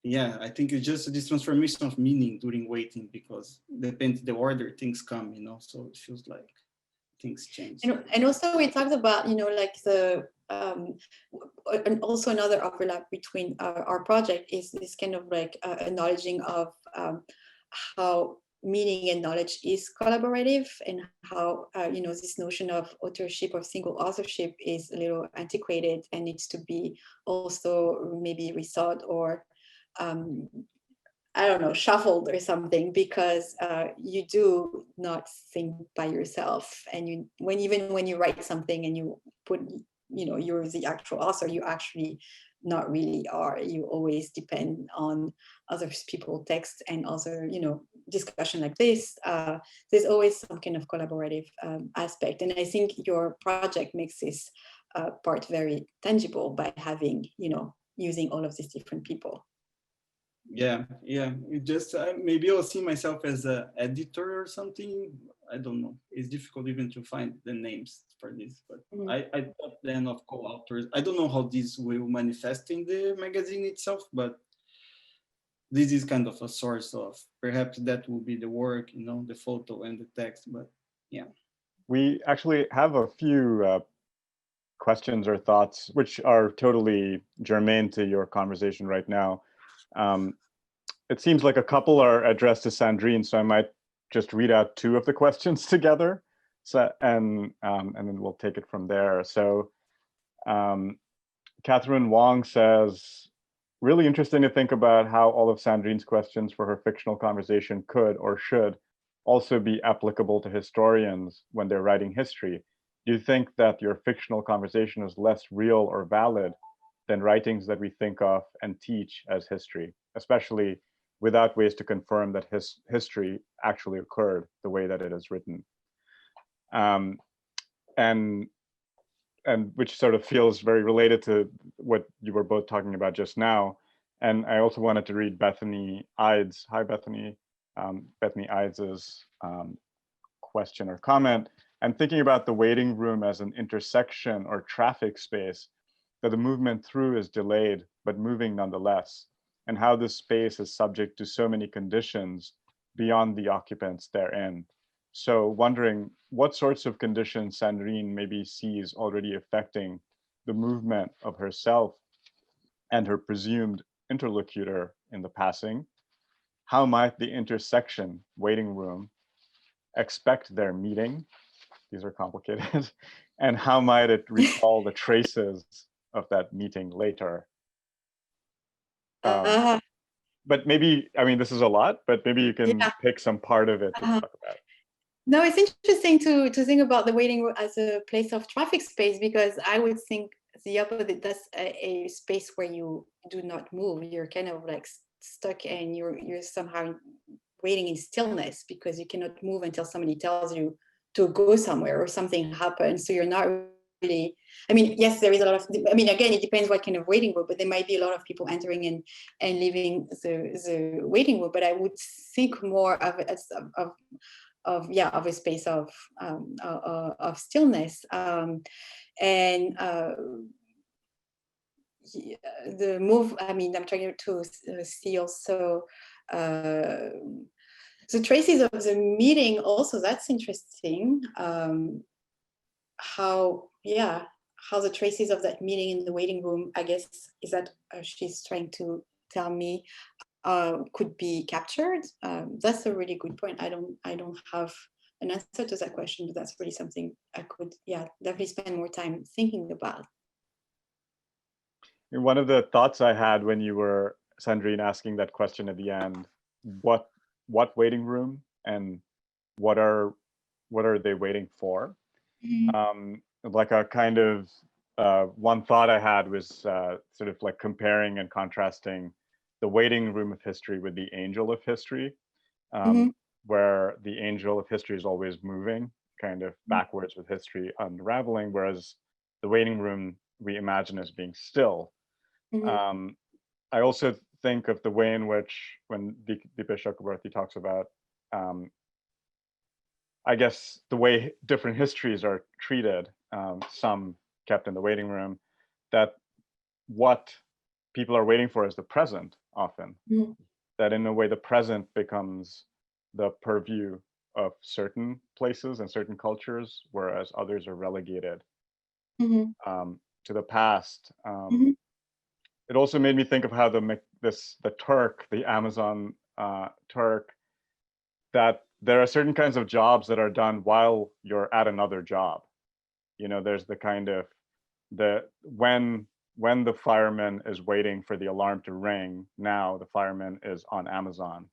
yeah, I think it's just this transformation of meaning during waiting, because depends the order things come, you know, so it feels like things change. And also we talked about, you know, like the, and also another overlap between our project is this kind of like acknowledging of how meaning and knowledge is collaborative, and how you know, this notion of authorship, of single authorship, is a little antiquated and needs to be also maybe rethought, or I don't know, shuffled or something, because you do not think by yourself, and you, even when you write something and you put, you know, you're the actual author, you actually not really are. You always depend on other people's text and other, you know, discussion like this. There's always some kind of collaborative aspect, and I think your project makes this part very tangible by having, you know, using all of these different people. Yeah, it just maybe I'll see myself as an editor or something. I don't know. It's difficult even to find the names for this, but I thought then of co-authors. I don't know how this will manifest in the magazine itself, but this is kind of a source of, perhaps that will be the work, you know, the photo and the text, but yeah. We actually have a few questions or thoughts which are totally germane to your conversation right now. It seems like a couple are addressed to Sandrine, so I might just read out two of the questions together, so and then we'll take it from there. So Catherine Wong says, really interesting to think about how all of Sandrine's questions for her fictional conversation could or should also be applicable to historians when they're writing history. Do you think that your fictional conversation is less real or valid than writings that we think of and teach as history, especially without ways to confirm that history actually occurred the way that it is written? And which sort of feels very related to what you were both talking about just now. And I also wanted to read Bethany Ides. Hi, Bethany. Bethany Ides's question or comment. I'm thinking about the waiting room as an intersection or traffic space that the movement through is delayed, but moving nonetheless, and how this space is subject to so many conditions beyond the occupants therein. So wondering what sorts of conditions Sandrine maybe sees already affecting the movement of herself and her presumed interlocutor in the passing. How might the intersection waiting room expect their meeting? These are complicated. And how might it recall the traces of that meeting later? But maybe, I mean, this is a lot, but maybe you can pick some part of it to talk about. No, it's interesting to think about the waiting room as a place of traffic space, because I would think the opposite. That's a space where you do not move. You're kind of like stuck, and you're somehow waiting in stillness, because you cannot move until somebody tells you to go somewhere or something happens. So you're not really, I mean, yes, there is a lot of, I mean, again, it depends what kind of waiting room, but there might be a lot of people entering and leaving the waiting room. But I would think more of it as of a space of stillness. The move, I mean, I'm trying to see also the traces of the meeting also. That's interesting. How the traces of that meeting in the waiting room, I guess, is that she's trying to tell me, could be captured. That's a really good point. I don't have an answer to that question, but that's really something I could, definitely spend more time thinking about. One of the thoughts I had when you were, Sandrine, asking that question at the end, what waiting room and what are they waiting for? Like a kind of one thought I had was sort of like comparing and contrasting the waiting room of history with the angel of history, where the angel of history is always moving, kind of backwards with history unraveling, whereas the waiting room we imagine as being still. I also think of the way in which, when Deepesh Chakraborty talks about, I guess, the way different histories are treated, some kept in the waiting room, that what people are waiting for is the present often. That in a way the present becomes the purview of certain places and certain cultures, whereas others are relegated to the past. It also made me think of how the Turk, the Amazon Turk, that there are certain kinds of jobs that are done while you're at another job. You know, there's the kind of when the fireman is waiting for the alarm to ring, now the fireman is on Amazon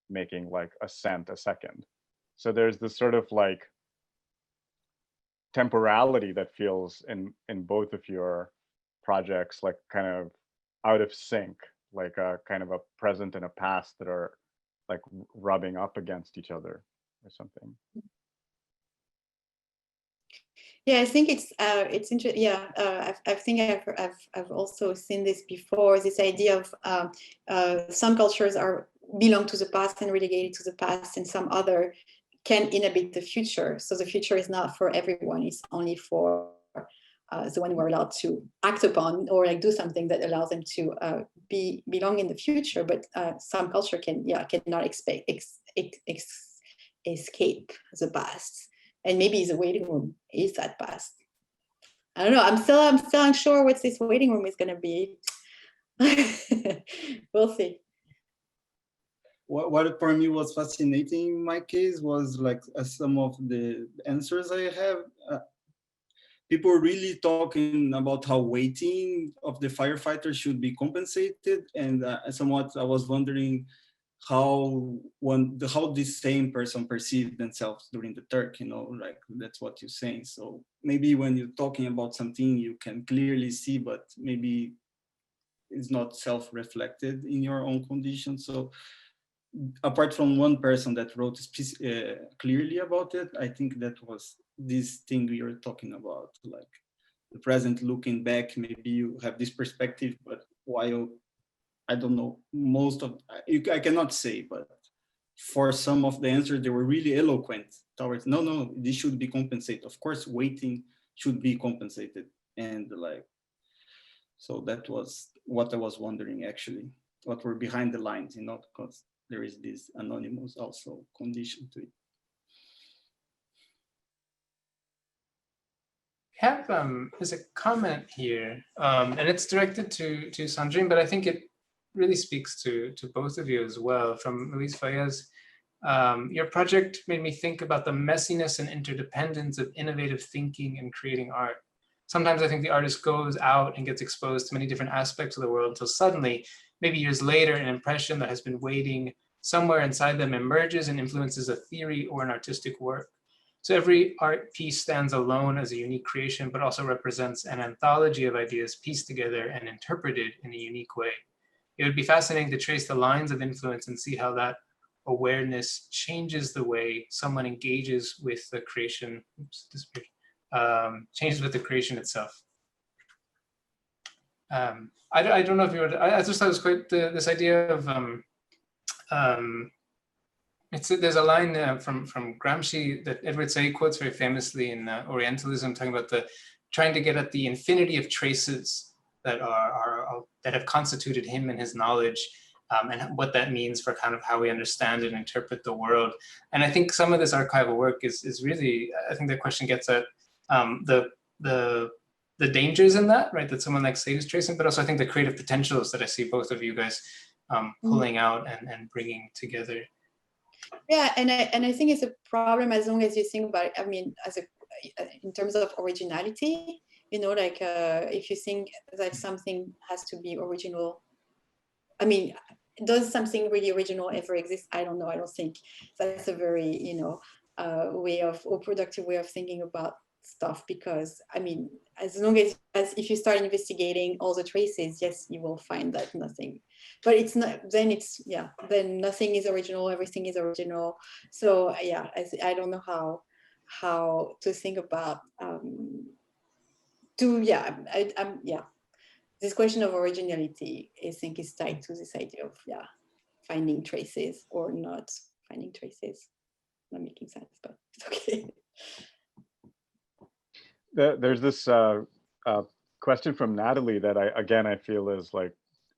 making like a cent a second. So there's this sort of like temporality that feels in both of your projects, like kind of out of sync, like a kind of a present and a past that are like rubbing up against each other or something. Yeah, I think it's interesting. Yeah, I think I've also seen this before. This idea of some cultures belong to the past and relegated to the past, and some other can inhabit the future. So the future is not for everyone; it's only for the one who are allowed to act upon or like do something that allows them to belong in the future. But some culture cannot escape the past. And maybe the waiting room is that past. I don't know. I'm still unsure what this waiting room is going to be. We'll see. What for me was fascinating in my case was like some of the answers I have. People are really talking about how waiting of the firefighter should be compensated, and somewhat I was wondering how this same person perceived themselves during the Turk, you know, like that's what you're saying. So maybe when you're talking about something you can clearly see, but maybe it's not self-reflected in your own condition. So apart from one person that wrote clearly about it, I think that was this thing we were talking about, like the present looking back, maybe you have this perspective, but while I don't know, I cannot say, but for some of the answers, they were really eloquent towards, no, this should be compensated. Of course, waiting should be compensated. And like, so that was what I was wondering, actually, what were behind the lines, you know, because there is this anonymous also condition to it. We have there's a comment here, and it's directed to Sandrine, but I think it really speaks to both of you as well, from Luis Fayez. Your project made me think about the messiness and interdependence of innovative thinking and creating art. Sometimes I think the artist goes out and gets exposed to many different aspects of the world until suddenly, maybe years later, an impression that has been waiting somewhere inside them emerges and influences a theory or an artistic work. So every art piece stands alone as a unique creation, but also represents an anthology of ideas pieced together and interpreted in a unique way. It would be fascinating to trace the lines of influence and see how that awareness changes the way someone engages with the creation, changes with the creation itself. I don't know if you would, I just thought it was quite this idea of, there's a line from Gramsci that Edward Said quotes very famously in Orientalism, talking about trying to get at the infinity of traces that that have constituted him and his knowledge, and what that means for kind of how we understand and interpret the world. And I think some of this archival work is really, I think the question gets at the dangers in that, right? That someone like Said is tracing, but also I think the creative potentials that I see both of you guys pulling out and bringing together. Yeah, and I think it's a problem as long as you think about it. I mean, in terms of originality, you know, like if you think that something has to be original, I mean, does something really original ever exist? I don't know. I don't think that's a very, you know, productive way of thinking about stuff, because I mean, as long as if you start investigating all the traces, yes, you will find that nothing, but it's not, then it's, yeah, then nothing is original, everything is original. So yeah, I don't know how to think about this question of originality, I think, is tied to this idea of finding traces or not finding traces. Not making sense, but it's okay. There's this question from Natalie that I feel is like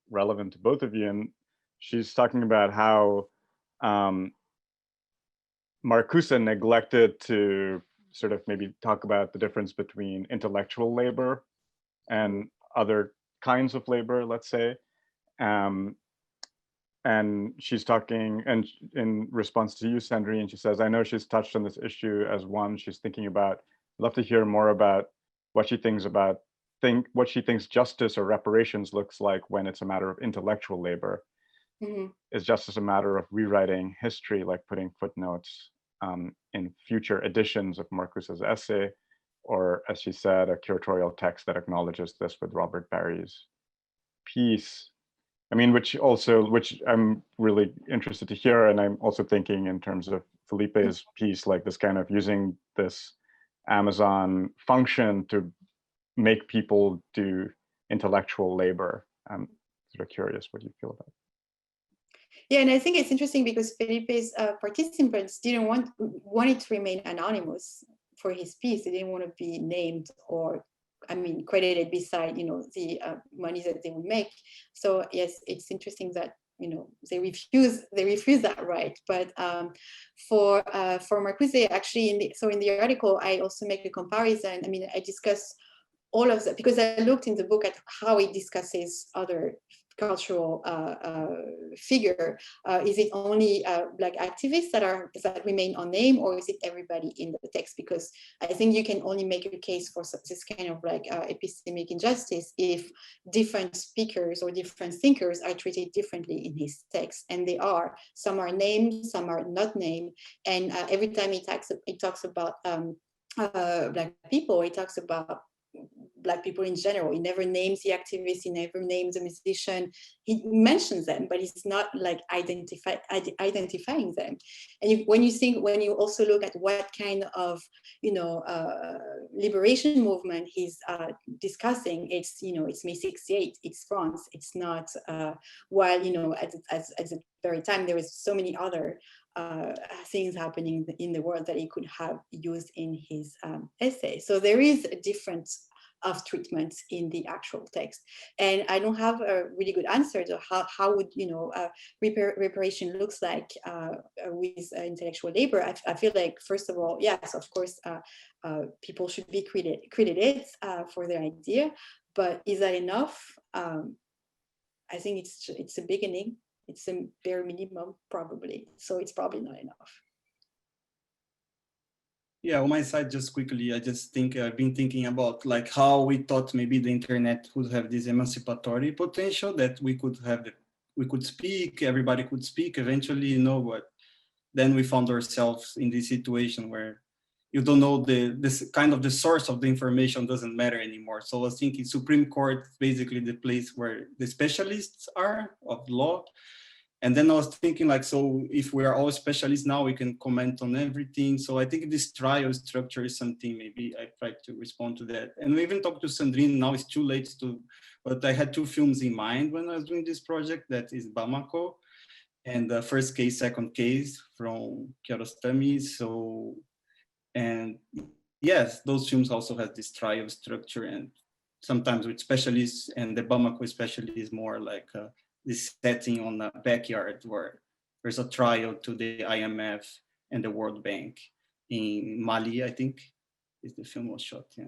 relevant to both of you, and she's talking about how Marcuse neglected to sort of maybe talk about the difference between intellectual labor and other kinds of labor, let's say. And she's talking, and in response to you, Sandrine, she says, I know she's touched on this issue as one she's thinking about. I'd love to hear more about what she thinks what she thinks justice or reparations looks like when it's a matter of intellectual labor. Mm-hmm. Is justice a matter of rewriting history, like putting footnotes in future editions of Marcuse's essay, or, as she said, a curatorial text that acknowledges this with Robert Barry's piece? I mean, which I'm really interested to hear. And I'm also thinking in terms of Felipe's piece, like this kind of using this Amazon function to make people do intellectual labor. I'm sort of curious what you feel about it. Yeah, and I think it's interesting because Felipe's participants didn't want it to remain anonymous for his piece. They didn't want to be named or, I mean, credited beside, you know, the money that they would make. So yes, it's interesting that, you know, they refuse that right. But for Marcuse, actually, in the article, I also make a comparison. I mean, I discuss all of that because I looked in the book at how he discusses other cultural figure. Is it only Black activists that remain unnamed, or is it everybody in the text? Because I think you can only make a case for this kind of like epistemic injustice if different speakers or different thinkers are treated differently in his text, and they are. Some are named, some are not named, and every time he talks about Black people, he talks about Black people in general. He never names the activist, he never names the musician. He mentions them, but he's not like identifying them. And when you also look at what kind of, you know, liberation movement he's discussing, it's, you know, it's May 68, it's France, it's not, while, you know, at the very time, there was so many other things happening in the world that he could have used in his essay. So there is a difference of treatment in the actual text, and I don't have a really good answer to how would, you know, reparation looks like with intellectual labor. I feel like, first of all, yes, of course, people should be credited for their idea, but is that enough? I think it's a beginning. It's a bare minimum, probably. So it's probably not enough. Yeah, on my side, just quickly, I just think I've been thinking about like how we thought maybe the internet would have this emancipatory potential, that we could speak, everybody could speak eventually, you know, but then we found ourselves in this situation where you don't know this kind of the source of the information doesn't matter anymore. So I think Supreme Court is basically the place where the specialists are of law. And then I was thinking like, so if we are all specialists now, we can comment on everything. So I think this trial structure is something, maybe I try to respond to that. And we even talked to Sandrine, now it's too late to, but I had 2 films in mind when I was doing this project, that is Bamako, and the first case, second case from Kiarostami. So, and yes, those films also have this trial structure, and sometimes with specialists, and the Bamako especially is more like this setting on a backyard where there's a trial to the IMF and the World Bank in Mali, I think, is the film was shot. Yeah.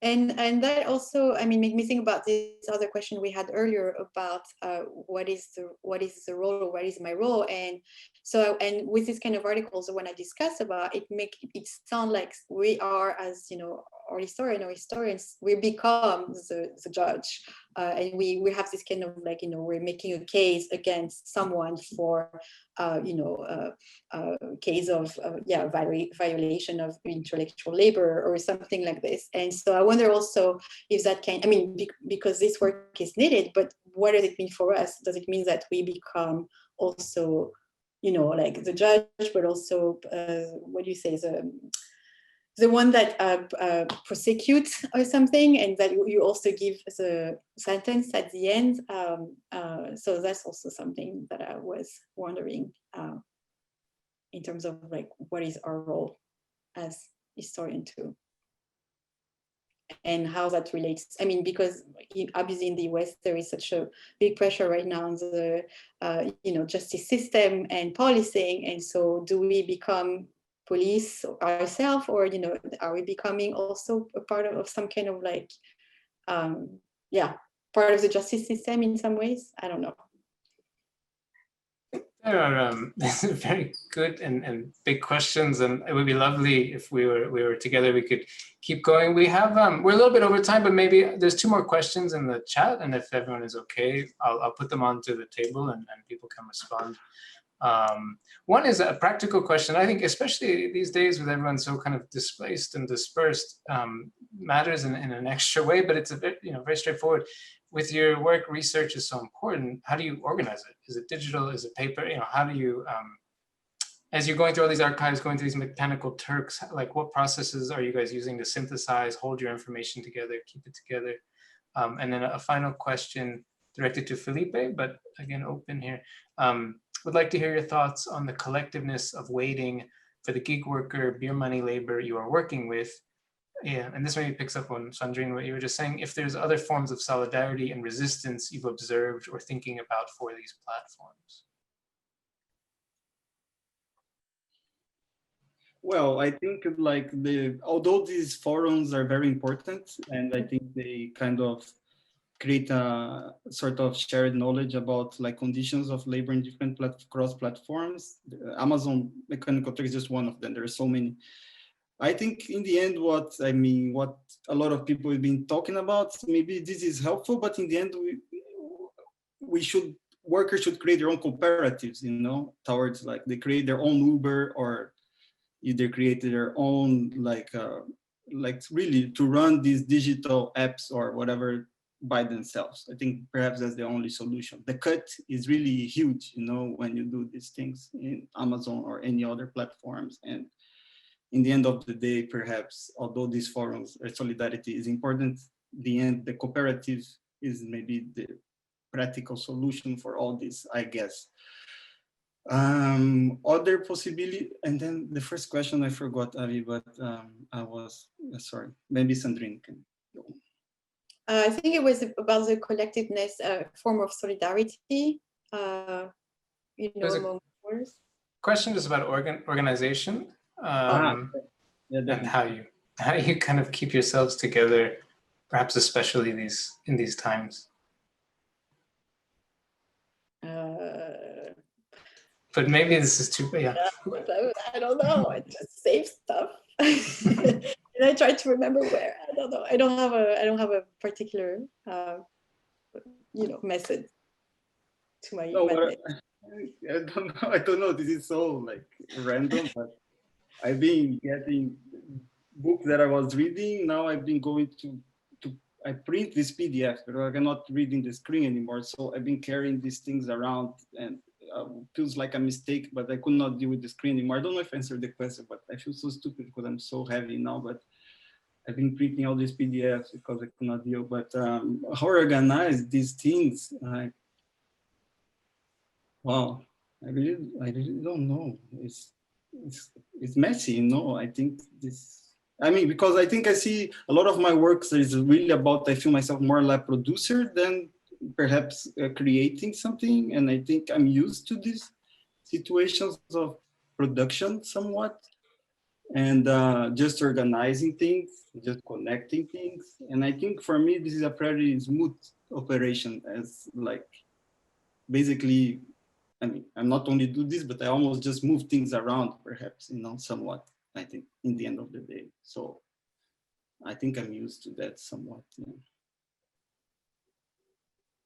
And that also, I mean, make me think about this other question we had earlier about what is the role, or what is my role, and so, and with this kind of articles, when I discuss about it, make it sound like we are, as you know, or historians, we become the judge, and we have this kind of like, you know, we're making a case against someone for case of violation of intellectual labor or something like this. And so I wonder also if that can, I mean, because this work is needed, but what does it mean for us? Does it mean that we become also, you know, like the judge, but also what do you say, the one that prosecutes or something, and that you also give the sentence at the end. So that's also something that I was wondering in terms of like, what is our role as historian too? And how that relates. I mean, because obviously in the US, there is such a big pressure right now on the justice system and policing. And so do we become police ourselves, or, you know, are we becoming also a part of some kind of like, part of the justice system in some ways? I don't know. There are very good and big questions, and it would be lovely if we were together. We could keep going. We have we're a little bit over time, but maybe there's 2 more questions in the chat, and if everyone is okay, I'll put them onto the table and people can respond. One is a practical question. I think especially these days with everyone so kind of displaced and dispersed, matters in an extra way, but it's a bit, you know, very straightforward. With your work, research is so important. How do you organize it? Is it digital? Is it paper? You know, how do you, as you're going through all these archives, going through these mechanical Turks, like what processes are you guys using to synthesize, hold your information together, keep it together? And then a final question directed to Felipe, but again, open here. Would like to hear your thoughts on the collectiveness of waiting for the gig worker, beer money labor you are working with. Yeah, and this maybe picks up on, Sandrine, what you were just saying, if there's other forms of solidarity and resistance you've observed or thinking about for these platforms. Well, I think like although these forums are very important, and I think they kind of create a sort of shared knowledge about like conditions of labor in different cross platforms. Amazon Mechanical Turk is just one of them. There are so many. I think in the end, what a lot of people have been talking about, maybe this is helpful, but in the end, workers should create their own cooperatives, you know, towards like they create their own Uber, or either create their own like really to run these digital apps or whatever by themselves. I think perhaps that's the only solution. The cut is really huge, you know, when you do these things in Amazon or any other platforms. And in the end of the day, perhaps, although these forums or solidarity is important, the cooperative is maybe the practical solution for all this, I guess. Other possibility, and then the first question I forgot, Avi, but I was sorry. Maybe Sandrine can go. I think it was about the collectiveness, form of solidarity, among workers. Question is about organization. And how you kind of keep yourselves together, perhaps especially in these times. But maybe this is too bad. I don't know. I just save stuff, and I try to remember where. I don't know. I don't have a particular, method to my. I don't know. This is so like random, but I've been getting books that I was reading. Now I've been going to I print this PDF, but I'm not reading the screen anymore. So I've been carrying these things around, and feels like a mistake, but I could not deal with the screen anymore. I don't know if I answered the question, but I feel so stupid because I'm so heavy now, but I've been printing all these PDFs because I could not deal. But how organize these things? Wow, I really don't know. It's messy, you know. I think because I think I see a lot of my works is really about, I feel myself more like producer than perhaps creating something. And I think I'm used to these situations of production somewhat, and just organizing things, just connecting things. And I think for me, this is a pretty smooth operation, as like, basically, I mean, I'm not only do this, but I almost just move things around, perhaps, you know, somewhat, I think, in the end of the day. So I think I'm used to that somewhat. Yeah.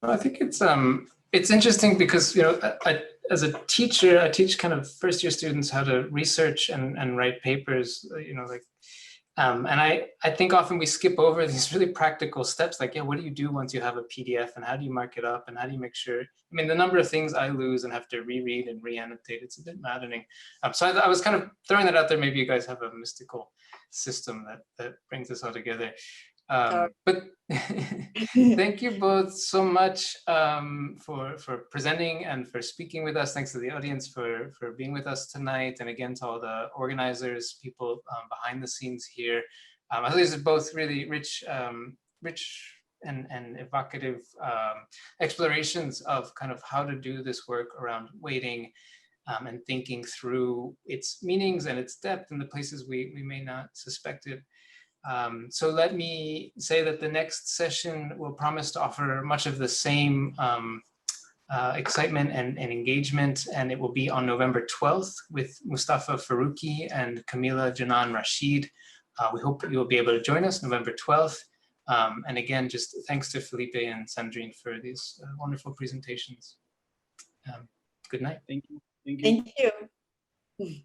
Well, I think it's interesting because, you know, as a teacher, I teach kind of first-year students how to research and write papers, you know, like, and I think often we skip over these really practical steps, like, yeah, what do you do once you have a PDF, and how do you mark it up, and how do you make sure? I mean, the number of things I lose and have to reread and re-annotate, it's a bit maddening. So I was kind of throwing that out there. Maybe you guys have a mystical system that brings this all together. But thank you both so much for presenting and for speaking with us. Thanks to the audience for being with us tonight. And again, to all the organizers, people behind the scenes here. I think these are both really rich and evocative explorations of kind of how to do this work around waiting and thinking through its meanings and its depth and the places we may not suspect it. So let me say that the next session will promise to offer much of the same excitement and engagement, and it will be on November 12th with Mustafa Faruqi and Camila Janan Rashid. We hope you will be able to join us November 12th. And again, just thanks to Felipe and Sandrine for these wonderful presentations. Good night. Thank you. Thank you. Thank you.